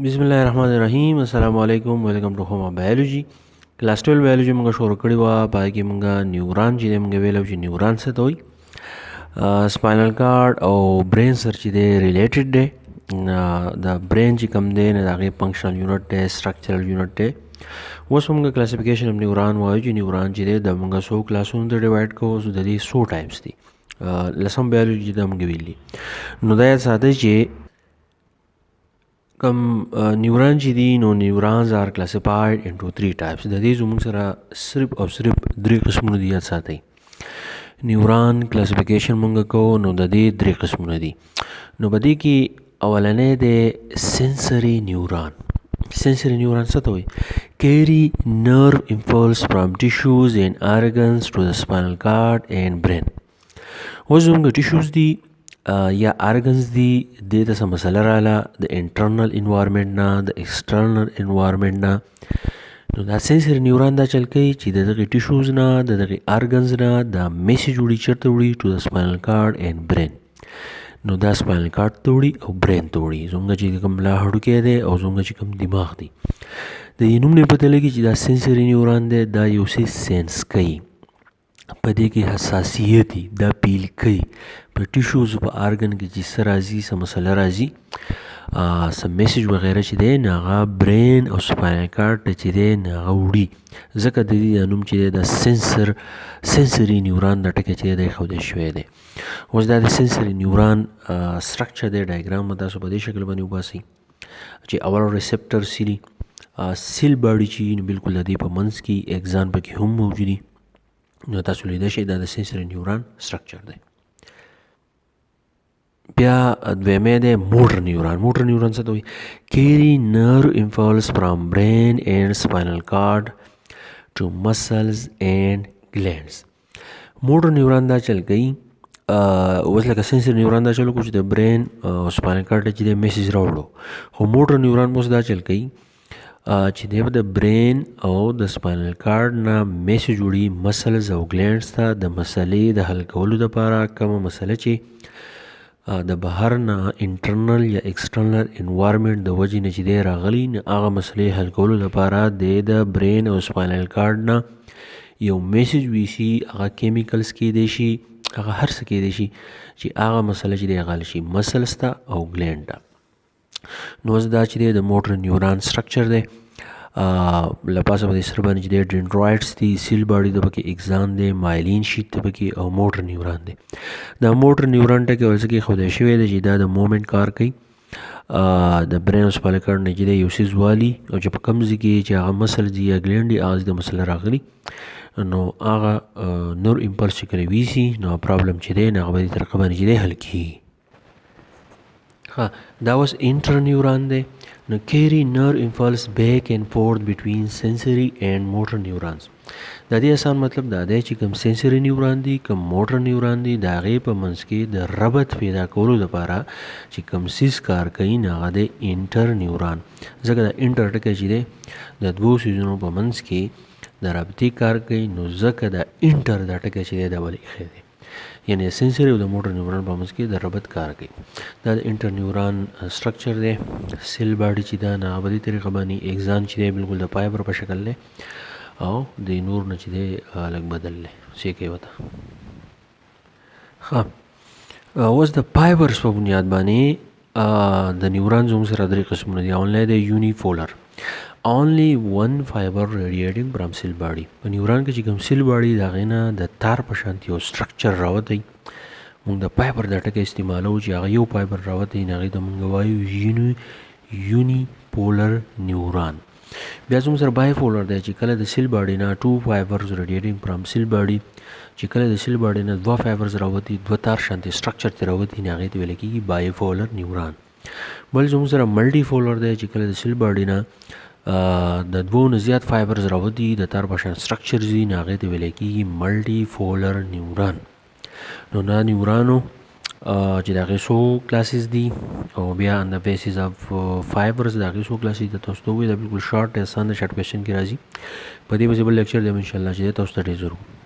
बिस्मिल्लाहिर्रहमानिर्रहीम अस्सलामु अलैकुम welcome to home biology class 12 biology موږ شروع کړی و پای کې موږ نیوران چې موږ ویلو چې نیوران څه ته وایي سپاینل کارډ او برین سره چې دی ریلیټډ دی د برین چې کوم دی نه د هغې فنکشنل یونټ دی سټرکچرل یونټ دی اوس موږ کلاسیفیکیشن اف نیوران وایو چې نیوران چې دی د موږ څو کلاسونو ته ډیوایډ کوو د دې څو ټایپس دي لسم بایولوجي ته موږ ویلي نو دا یاد ساتئ چې کم نیوران چې دي نو نیورانز آر کلاسیفاید انټو 3 ټایپس د دې زموږ سره صرف او صرف 3 قسمونه دي یاد ساتئ نیوران کلاسیفیکیشن مونږ کوو نو د دې 3 قسمونه دي نو په دې کې اولنی دی سنسري نیوران sensory neurons څه ته وایي carry nerve impulse from tissues and organs to the spinal cord and brain اوس زموږ ټیشوز دي یا ارګنز دي دې ته څه مسله راغله د انټرنل انوایرمنټ نه د ایکسټرنل انوایرمنټ نه نو دا سنسري نیوران دا چل کوي چې د دغې ټیشوز نه د دغې ارګنز نه دا میسیج وړي چېرته وړي ټو د سپاینل کارډ اینډ برین نو دا سپاینل کارډ ته وړي او برین ته وړي زموږ چې کوم لا هډوکی دی او زموږ چې کوم دماغ دی د دې نوم نه پته لګي چې دا سنسري نیوران دی دا یو څه سینس کوي په دې کې حساسیت دی دا پیل کوي په ټیشوز په ارګن کې چې څه راځي څه مسله راځي څه میسیج وغیره چې دی نو هغه برین او سپاینل کارډ ته چې دی نو هغه وړي ځکه د دې نوم چې دی د سنسري نیوران دا ټکی چې دی ایښودی شوی دی اوس دا د سنسري نیوران سټرکچر دی ډایګرام به تاسو په دې شکل باندې وباسئ چې اول ریسپټر سیل باډي چې نو بالکل د دې په منځ کې اګزان پکې هم موجود دي نو تاسو لیدای شئ دا د سنسري نیوران سټرکچر دی بیا دویمه دی موټر نیوران څه ته وایي carry nerve impulse from brain and spinal cord to muscles and glands موټر نیوران دا چل کوي اوس لکه سنسري نیوران دا چل کوي چې د برین او سپاینل کارډ ته چې د میسیج راوړو خو موټر نیوران اوس دا چل کوي چې دی به د برین او د سپاینل کارډ نه میسیج وړي مسلز او ګلینډز ته د مسلې د حل کولو دپاره کومه مسله چې د بهر نه انټرنل یا ایکسټرنل انوایرمنټ د وجې نه چې دی راغلی نو هغه مسلې حل کولو لپاره د برین او سپاینل کارډ نه یو میسیج ویسي هغه کیمیکلز کیدی شي هغه هر څه کیدی شي چې هغه مسله چې دی هغه شي مسلز ته او ګلینډ ته نو اوس دا چې دی د موټر نیوران سټرکچر دی لپاسه په دې سره باندې چې دی ډینډرایډس دي سیل باډي ته پکې اګزان دی مایلین شیټ ته پکې او موټر نیوران دی دا موټر نیوران ټکی ورڅ کې ایښودی شوی دی چې دا د مومنټ کار کوي د برین او سپاینل کارډ نه چې دی یو څیز والي او چې په کوم ځای کې چې هغه مسل دي یا ګلینډ دي هغه د مسله راغلي نو هغه نور امپلس چې کله ویسي نو پرابلم چې دی نو هغه به دې طریقه باندې چې دی حل کېږي دا اوس انټر نیوران دی نو carry nerve impulse back and forth between sensory and motor neurons د دې آسان مطلب دا دی چې کوم سنسري نیوران دي کوم موټر نیوران دي د هغې په منځ کې د ربط پیدا کولو لپاره چې کوم څیز کار کوي نو هغه دی انټر نیوران ځکه د انټر ټکی چې دی د دوو څیزونو په منځ کې د رابطې کار کوي نو ځکه د انټر دا ټکی چې دی دا ولې ایښی دی یعنی سنسري او د موټر نیوران په منځ کې د ربط کار کوي دا د انټر نیوران سټرکچر دی سیل باډي چې دا نه په دې طریقه باندې اګزان چې دی بالکل د فایبر په شکل دی او د نور نه چې دی لږ بدل دی څه کوي ورته ښه اوس د فایبرس په بنیاد باندې د نیوران زموږ سره 3 قسمونه دي اونلی دی یونیپولر only one fiber radiating from cell body په نیوران کې چې کوم سیل باډي د هغې نه د تار په شانتي یو سټرکچر راوتی موږ د فایبر دا ټکی استعمالوو چې هغه یو فایبر راوتی نو هغې ته موږ وایو یونیپولر نیوران بیا زموږ سره بایپولر دی چې کله د سیل باډي نه 2 فایبرز ریډیټینګ فرام سیل باډي چې کله د سیل باډي نه 2 فایبرز راوتی 2 تار شانتي سټرکچر ترې راوتی نو هغې ته ویل کېږي بایپولر نیوران بل زموږ سره ملټي فولر دی چې کله د سیل باډي نه د 2 نه زیات فایبرز راوتی د تار په شان سټرکچر ځي نو هغې ته ویلی کېږي ملټي فولر نیوران نو دا نیورانو چې د هغې څو کلاسز دي او بیا ان د بیسز اف فایبرز د هغې څو کلاسز د تاسو ته ووایي دا بالکل شارټ آسان د شارټ کوېشن کې راځي په دې پسې بل لیکچر دی انشاءالله چې دی تاسو ته ډېر ضرور